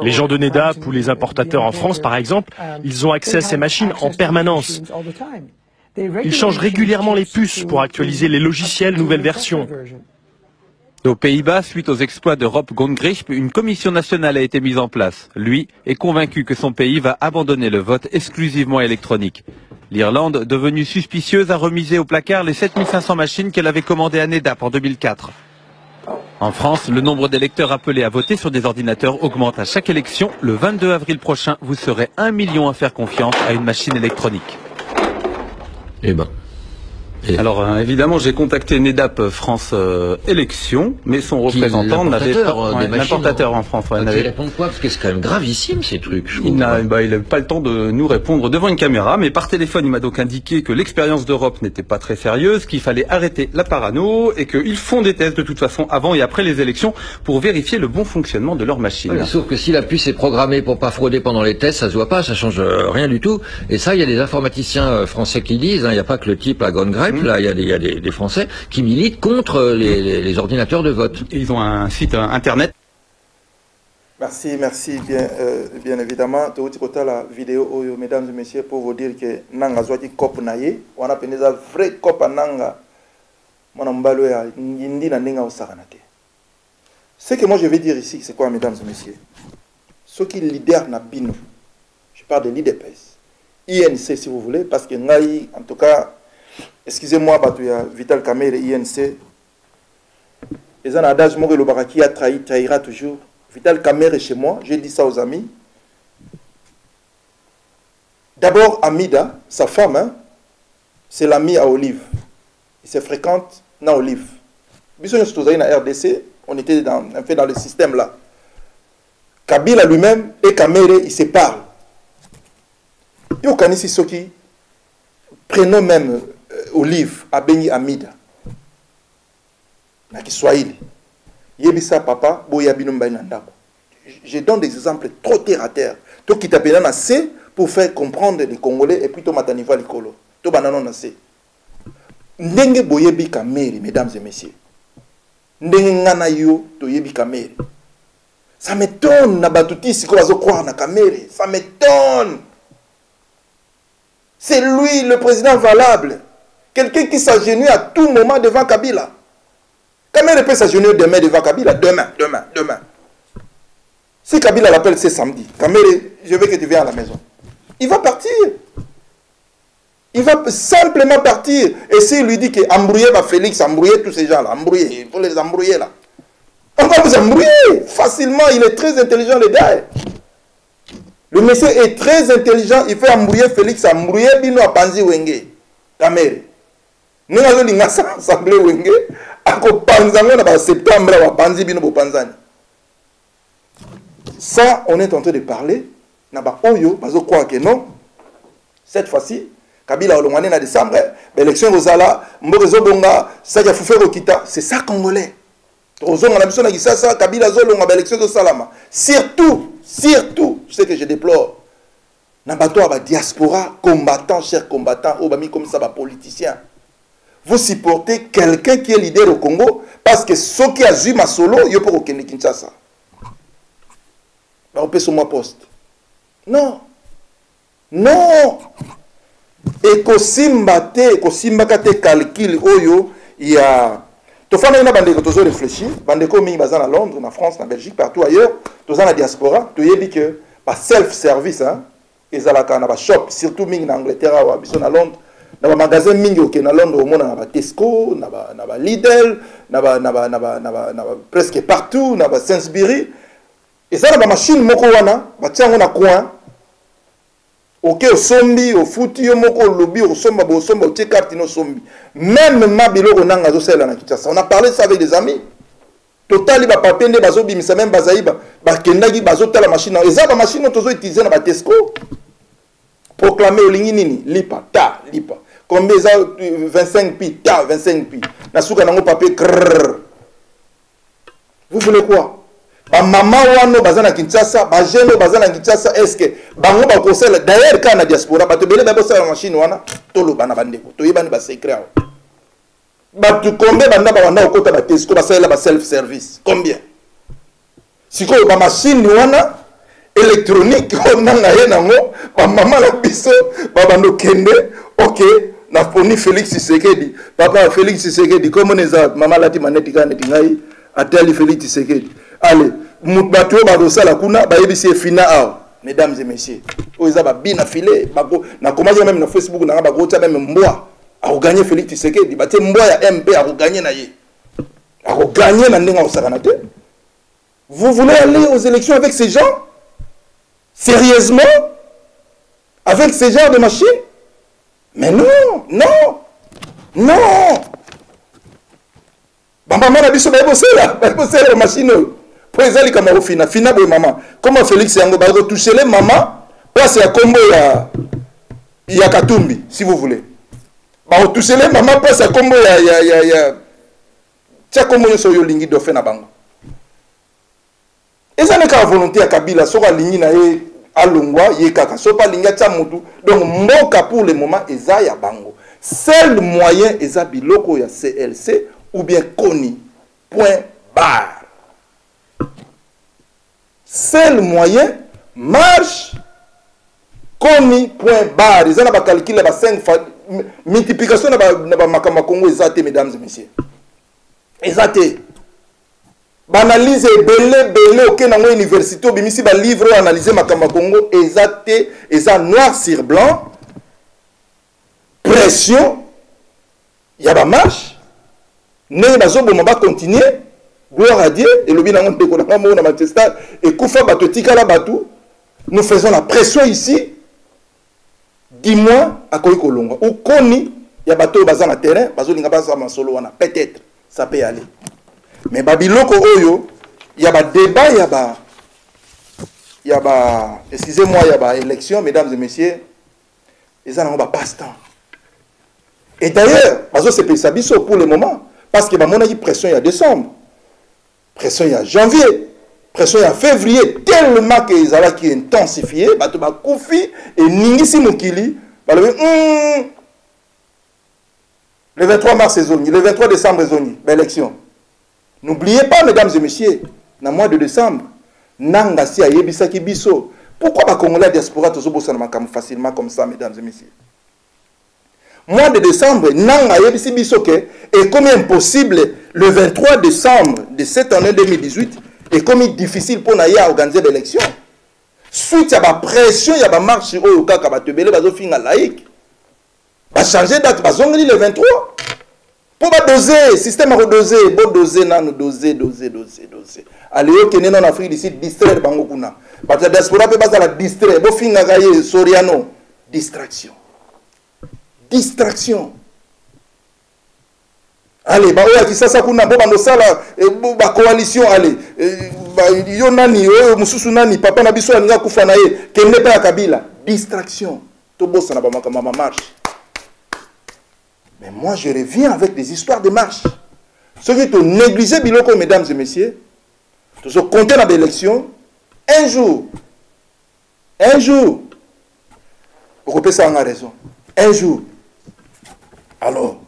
Les gens de NEDAP ou les importateurs en France, par exemple, ils ont accès à ces machines en permanence. Ils changent régulièrement les puces pour actualiser les logiciels nouvelles versions. Aux Pays-Bas, suite aux exploits de Rob Grongricht, une commission nationale a été mise en place. Lui est convaincu que son pays va abandonner le vote exclusivement électronique. L'Irlande, devenue suspicieuse, a remisé au placard les 7500 machines qu'elle avait commandées à NEDAP en 2004. En France, le nombre d'électeurs appelés à voter sur des ordinateurs augmente à chaque élection. Le 22 avril prochain, vous serez 1 million à faire confiance à une machine électronique. Eh ben. Alors évidemment, j'ai contacté NEDAP France Élections, mais son représentant n'avait pas l'importateur en France. Il répond quoi? Parce que c'est quand même gravissime ces trucs. Il n'a pas le temps de nous répondre devant une caméra, mais par téléphone, il m'a donc indiqué que l'expérience d'Europe n'était pas très sérieuse, qu'il fallait arrêter la parano et qu'ils font des tests de toute façon avant et après les élections pour vérifier le bon fonctionnement de leur machine. Ouais, sauf que si la puce est programmée pour pas frauder pendant les tests, ça se voit pas, ça change rien du tout. Et ça, il y a des informaticiens français qui le disent. Il n'y a pas que le type à Grongricht. Là, il y a des Français qui militent contre les ordinateurs de vote. Et ils ont un site internet. Merci, bien évidemment. Tout la vidéo, mesdames et messieurs, pour vous dire que nanga zwati cop naye, on a peine des vrai cop nanga. Monambalo ya yindi na nenga osaranate. Ce que moi je vais dire ici, c'est quoi, mesdames et messieurs? Ceux qui leader na bino. Je parle de l'IDPS. INC si vous voulez, parce que ngai, en tout cas, excusez-moi, Vital Kamerhe et INC. Les un adage, moi, le baraki a trahi, trahira toujours. Vital Kamerhe est chez moi, j'ai dit ça aux amis. D'abord, Amida, sa femme, hein, c'est l'ami à Olive. Il se fréquente dans Olive. Bisogno studiare na RDC, On était un peu dans le système là. Kabila lui-même et Kamere, ils se parlent. Et au Kanisi Soki, prenons même Olive, Abeni Amida. Na Kiswahili. Yebisa papa, boyabino mbainandako. Je donne des exemples trop terre à terre. Tout qui t'appelle na C pour faire comprendre les Congolais et puis to mataniva likolo. To banano na C. Ndenge boyebi Kamere, mesdames et messieurs. Ndenge ngana yo to yebi Kamere. Ça m'étonne na batuti si ko bazo croire na Kamere. Ça m'étonne. C'est lui le président valable. Quelqu'un qui s'agenouille à tout moment devant Kabila. Kamere peut s'agenouiller demain devant Kabila. Demain. Si Kabila l'appelle, c'est samedi. Kamere, je veux que tu viennes à la maison. Il va partir. Il va simplement partir. Et s'il lui dit que embrouiller va Félix, embrouiller tous ces gens-là. Embrouiller, il faut les embrouiller là. On va vous embrouiller facilement. Il est très intelligent, le gars. Le monsieur est très intelligent. Il fait embrouiller Félix, embrouiller Bino à Panzi Wenge. Kamere. Nous avons dit que l'Assemblée Wenge a en septembre à Panzi Bino Panzani. Ça, on est en train de parler. Naba Oyo, je crois que non. Cette fois-ci, Kabila Olongwane na décembre, l'élection Rosala, Mborezo Bonga, Sadia Foufé Rokita, c'est ça Congolais. Rosonga na biso na Gisasa, Kabila Zolonga, l'élection de Salama. Surtout, ce que je déplore, Nabato a diaspora, combattant, chers combattants, Obami comme ça, politicien. Vous supportez quelqu'un qui est leader au Congo parce que ce qui a vu ma solo, il peut aucun Kinshasa. On peut sur moi poste. Non. Et Kosimbate calcul Oyo, il y a. Tofana ina bandeko tozo réfléchir, bandeko mingi bazana à Londres, en France, en Belgique, partout ailleurs, toza na diaspora, to yebi que par self service hein, ezalaka na ba shop, surtout mingi na Angleterre ou biso na Londres, na ba magasin mingi ok na Londres au monde na ba Tesco, na ba Lidl, na ba presque partout, na ba Sainsbury. Et ça, la machine moko wana, batiango na coin. Ok, au sombi, au foutu, au moko, au lobby, au somba, au tchekart, au sombi. Même ma bilo onanga zo sela na Kinshasa. On a parlé ça avec des amis. Total, ba papende bazo bimisa même bazaïba, ba kendagi bazo tala machine. Et ça, la machine tozo utiliser na ba Tesco. Proclamer au lingi nini, lipa. Combien ça 25 pi, 25 pi. Na souka nango papier krrr. Vous voulez quoi? Ba maman wano bazana Kinshasa, ba jeune bazana Kinshasa, est-ce que bango ba kosela d'ailleurs quand na diaspora ba tebele ba bossa machine wana tolo bana bandeko to yebani ba secret ba tu combien banda ba wana okota ba Tesco ba sala ba self service combien siko ba machine wana électronique onanga ye nango ba maman la biso ba bando kende OK na poni Félix Tshisekedi papa Félix Tshisekedi comment neza maman la ti maneti kana tingai ateli Félix Tshisekedi. Allez, Moutbato Barosala Kuna, Baïbisi Fina Ao. Mesdames et messieurs, Oza Babina Filé, na commencé même na Facebook, na Bagota même Mboa, a gagné Félix Tshisekedi, Baté Mboa ya MP a gagné Naye. A gagné Nandenga Osaranate. Vous voulez aller aux élections avec ces gens? Sérieusement? Avec ces genres de machines? Mais non. Maman a dit que c'est la machine. Pour les aller comme au final, maman. Comment Félix Yango va retoucher les mamans? Place à combo il y a Katumbi, si vous voulez. Va retoucher les mamans, place à combo il y a. Tiens, comment ils sont yolingi de faire na bango. Et ça n'est qu'à volonté à Kabila, soit à l'ingina et à Longwa, yekaka, soit pas l'inga tchamutu. Donc, moka pour le moment, eza ya bango. Seul moyen, eza biloko ya CLC ou bien Koni. Point barre. Seul moyen, marche, Koni, point barre. Ils ont calculé 5 fois. Multiplication de Makama Congo, mesdames et messieurs. Exacté. Analyse belé ok dans l'université bimisi ba livre analyser Makama Congo exacté ça noir sur blanc. Pression. Il y a ba marche. Ne bazo bo mba continuer. Gloire à Dieu et le bilan de Konama na Manchester et Koufa Batotika la Batou. Nous faisons la pression ici. Dis-moi à quoi Kolonga ou Koni, il y a bateau bazan à terrain, bazo linga baza solo wana peut-être ça peut aller. Mais babiloko oyo, il y a des débats, excusez-moi, il y a des élections, mesdames et messieurs, ils ont un passe-temps. Et d'ailleurs, c'est pour le moment, parce que mon avis pression il y a décembre, pression il y a janvier, pression il y a février, tellement que ils ont qui intensifié, koufi et ningisi mukili, le 23 mars le 23 décembre l'élection. N'oubliez pas, mesdames et messieurs, dans le mois de décembre, Nangasi a yebisaki biso. Pourquoi les Congolais diaspora facilement comme ça, mesdames et messieurs? Mois de décembre, Nanga yebisi biso que est comme impossible le 23 décembre de cette année 2018 est comme difficile pour Naya organiser l'élection. Suite à la pression, il y a la marche au Kaka Batebele, bazofinga laïque. Va changer date, bazongeli le 23. Pour doser, système à redoser, bon doser, doser. Allez, ok, non en Afrique d'ici, distraire bango kuna. Parce que la diaspora peut pas la distraire. Bon finga gaye Soriano, distraction. Distraction. Allez, bah ouais, qui ça kuna, bon bando sala, bah coalition, allez, bah yo nani, mususu nani, papa na biso aninga kufanaye, kenne pas Kabila. Distraction. To bossa na ba mama marche. Mais moi, je reviens avec des histoires de marche. Ceux qui ont négligé Biloko, mesdames et messieurs, tous ont compté dans l'élection, un jour, vous coupez ça en a raison, un jour. Alors,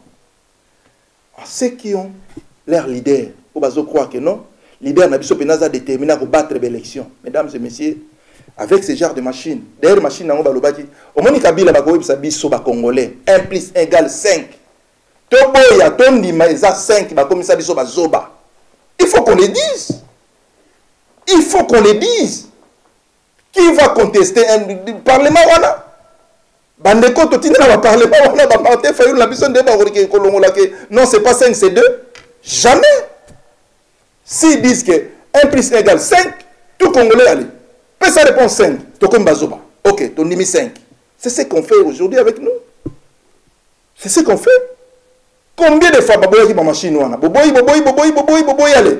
ceux qui ont leur leader, vous croire que non, leader n'a pas déterminé à battre l'élection, mesdames et messieurs, avec ce genre de machine. D'ailleurs, machine, au moins, Kabila va biso congolais, 1 + 1 = 5. Toboya, Tondima, ils ont 5, comme ça, zoba. Il faut qu'on le dise. Il faut qu'on le dise. Qui va contester un parlement? Bandeko, Totina va parler. Non, c'est pas 5, c'est 2. Jamais. S'ils disent que 1 + 1 = 5, tout Congolais, allez. Peut ça répond 5. Tokom Bazoba. Ok, Tondimi 5. C'est ce qu'on fait aujourd'hui avec nous. C'est ce qu'on fait. Combien de fois Baboy qui ma machine wana Boboy allez.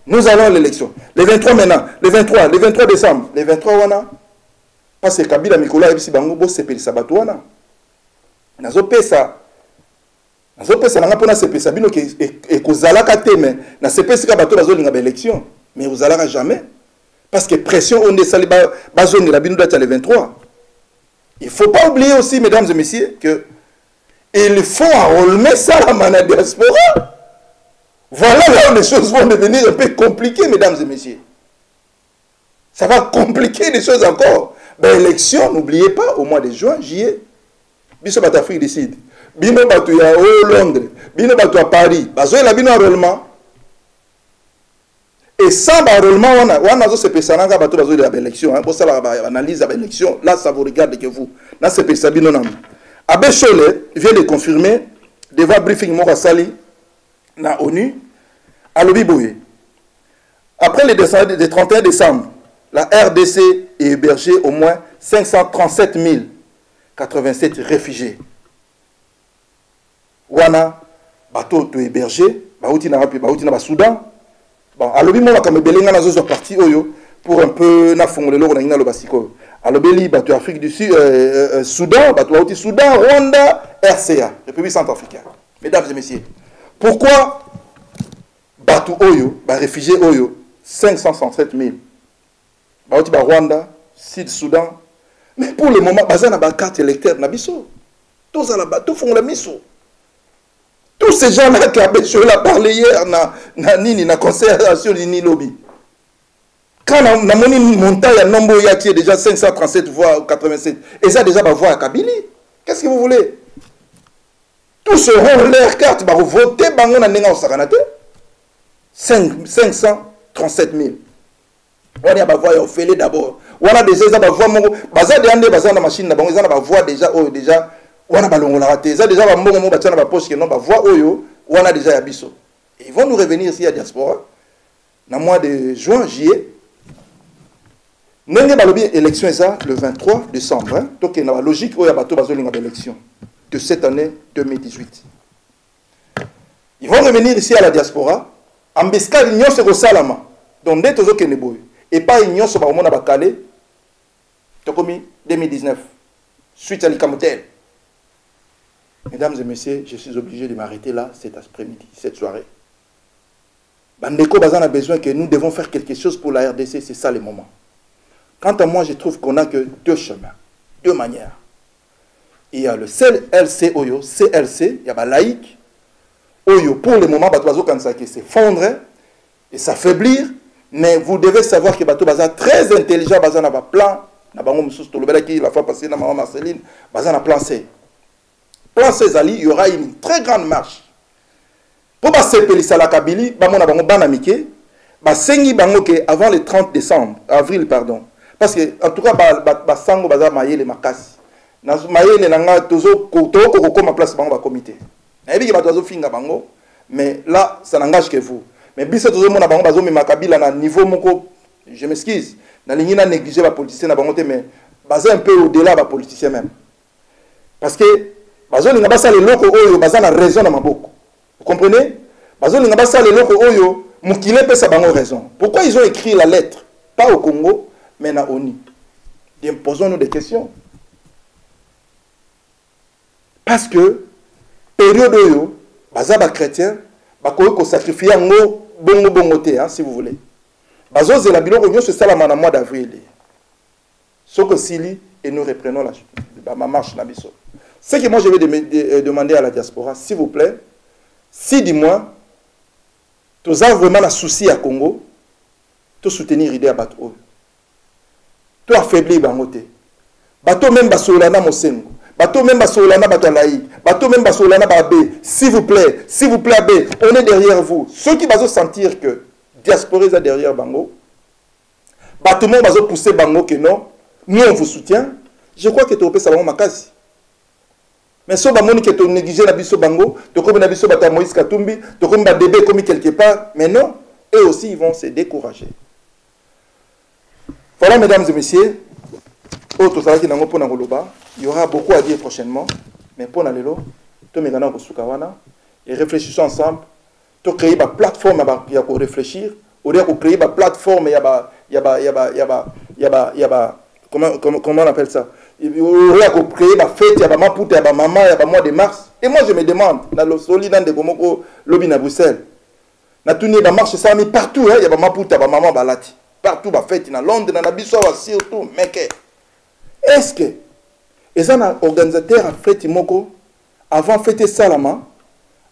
Nous allons à l'élection. Le 23 maintenant, le 23 décembre, le 23 wana. Parce que Kabila Mikola ebisi bango bo sepeli sabato wana. Nazo pesa nanga pona sepesa bino ke ekozalaka te mais na sepesi ka bato bazo linga ba élection. Mais vous allez jamais parce que pression on est sali bazoni la bino date le 23. Il faut pas oublier aussi mesdames et messieurs que il faut enrôler ça à la diaspora. Voilà là où les choses vont devenir un peu compliquées, mesdames et messieurs. Ça va compliquer les choses encore. Ben, élection, n'oubliez pas, au mois de juin, juillet, Biso Batafrique décide. Bino Batou à Londres, Bino Batou à Paris, Bazo la bino enrôlement. Et sans enrôlement, on a ce personne qui a bateau de l'élection. Pour ça, l'analyse de l'élection, là, ça vous regarde que vous. Là, c'est personne qui a Abbé Cholet vient de confirmer devant briefing Morasali na ONU à Lobiboye. Après le 31 décembre, la RDC est hébergée au moins 537 087 réfugiés. Wana, bateau to hébergé, baouti na Soudan. Bon, à Lobi Moma comme Belenga na zozo parti oyo pour un peu na fongole lo na lo basiko. À l'Obéli, bateau Afrique du Sud, Soudan, bateau Soudan, Rwanda, RCA, République centrafricaine. Mesdames et messieurs, pourquoi bateau Oyo, réfugiés Oyo, 537 000, bateau Rwanda, Sud-Soudan, mais pour le moment, bazan na carte électeur na biso, tous à la bateau font la miso. Tous ces gens-là qui ont parlé hier na concertation ni lobby. Quand on a une montagne à nombre, il y a déjà 537 voix ou 87. Et ça déjà va voir à Kabili. Qu'est-ce que vous voulez? Tous seront leur carte, va voter, bangon na nenga osakanate. 537 000. On y a voir au fêlé d'abord. On a déjà ça va voir mon bazar de ande bazar na machine na bango ça va voir déjà déjà on a balongo la raté. Ça déjà va mon bazar na poche que non va voir oyo on a déjà yabiso. Ils vont nous revenir ici à diaspora. Dans le mois de juin, juillet. Nous avons l'élection le 23 décembre. Donc, il y a la logique où il y a l'élection de cette année 2018. Ils vont revenir ici à la diaspora embuscade nyonso ko salama donc nde tozo kende boy et pas nyonso ba omona ba calé to komi 2019 suite à l'Ikamotel. Mesdames et messieurs, je suis obligé de m'arrêter là cet après-midi, cette soirée. Bandeko Bazan a besoin que nous devons faire quelque chose pour la RDC, c'est ça le moment. Quant à moi, je trouve qu'on n'a que deux chemins, deux manières. Il y a le CLC Oyo, CLC, il y a la laïque. Oyo, pour le moment, Bato Kansake s'effondre et s'affaiblir, mais vous devez savoir que Bato Bazan très intelligent, Bazan a un plan, la fois passée, Maman Marceline, Bazan a plan C. Plan C, il y aura une très grande marche. Pour passer la Kabili, Bamona Bango Banamike, Basengi Bango avant le 30 décembre, avril, pardon. Parce que, en tout cas, Basango Bazan Maye les Makasi. Maye les Nanga Tozo, Koko, ma place Bango Comité. Mais là, ça n'engage que vous. Mais Bissa Tozo Mona Bango Bazo Makabila na niveau Moko, je m'excuse. Na ligne na négliger les politiciens na Bangote, mais Bazan un peu au-delà des politiciens même. Parce que, Bazan n'a pas ça les locaux, Bazan a raison dans ma boucle. Vous comprenez? Bazon n'a pas ça les locaux oyo, Mukile peut sa bango raison. Pourquoi ils ont écrit la lettre, pas au Congo, mais à ONU? Posons-nous des questions. Parce que période oyo, bazaba chrétien, bakoyo ko sacrifier ngo bongo te, si vous voulez. Bazo zela biloko nyo se sala na mois d'avril. Soko sili et nous reprenons la marche na biso. Ce que moi je vais demander à la diaspora, s'il vous plaît, si dis-moi, tu as vraiment un souci à Congo, tu soutenir l'idée à Bato. Tu affaiblir Bangote. Bato même Basolana Mosengo. Bato même Basolana Batalaï. Bato même Basolana Babé. S'il vous plaît, Abé, on est derrière vous. Ceux qui vont sentir que diaspora est derrière Bango, Bato même va pousser Bango que non, nous on vous soutient. Je crois que tu peux savoir ma case. Mais si tu as négligé la biso bango, tu as négligé la Moïse Katumbi, tu as bébé commis quelque part, mais non, eux aussi ils vont se décourager. Voilà, mesdames et messieurs, il y aura beaucoup à dire prochainement, mais pour Nalelo, tu et réfléchissons ensemble, tu créer une plateforme pour réfléchir, ou bien créer une plateforme, comment on appelle ça? Il y a créé la fête, il y a ma poute, il y a ma maman, il y a mois de mars. Et moi je me demande, dans le solidaire de Gomoko, lobby à Bruxelles, na tourné la marche ça, mais partout, il y a ma poute, il y a ma maman balati. Partout, la fête, dans Londres, dans la Bissau, surtout, mec. Est-ce que les organisateurs à fête Moko, avant fêter Salama,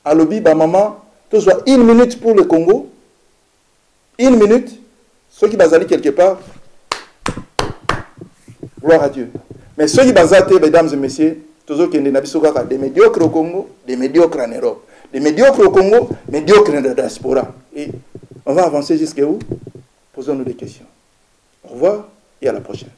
à lobby, ma maman, tu vois, 1 minute pour le Congo, 1 minute, ceux qui basent quelque part, gloire à Dieu. Mais ceux qui basent, mesdames et messieurs, toujours qui sont des médiocres au Congo, des médiocres en Europe. Des médiocres au Congo, médiocres dans la diaspora. Et on va avancer jusqu'à où? Posons-nous des questions. Au revoir et à la prochaine.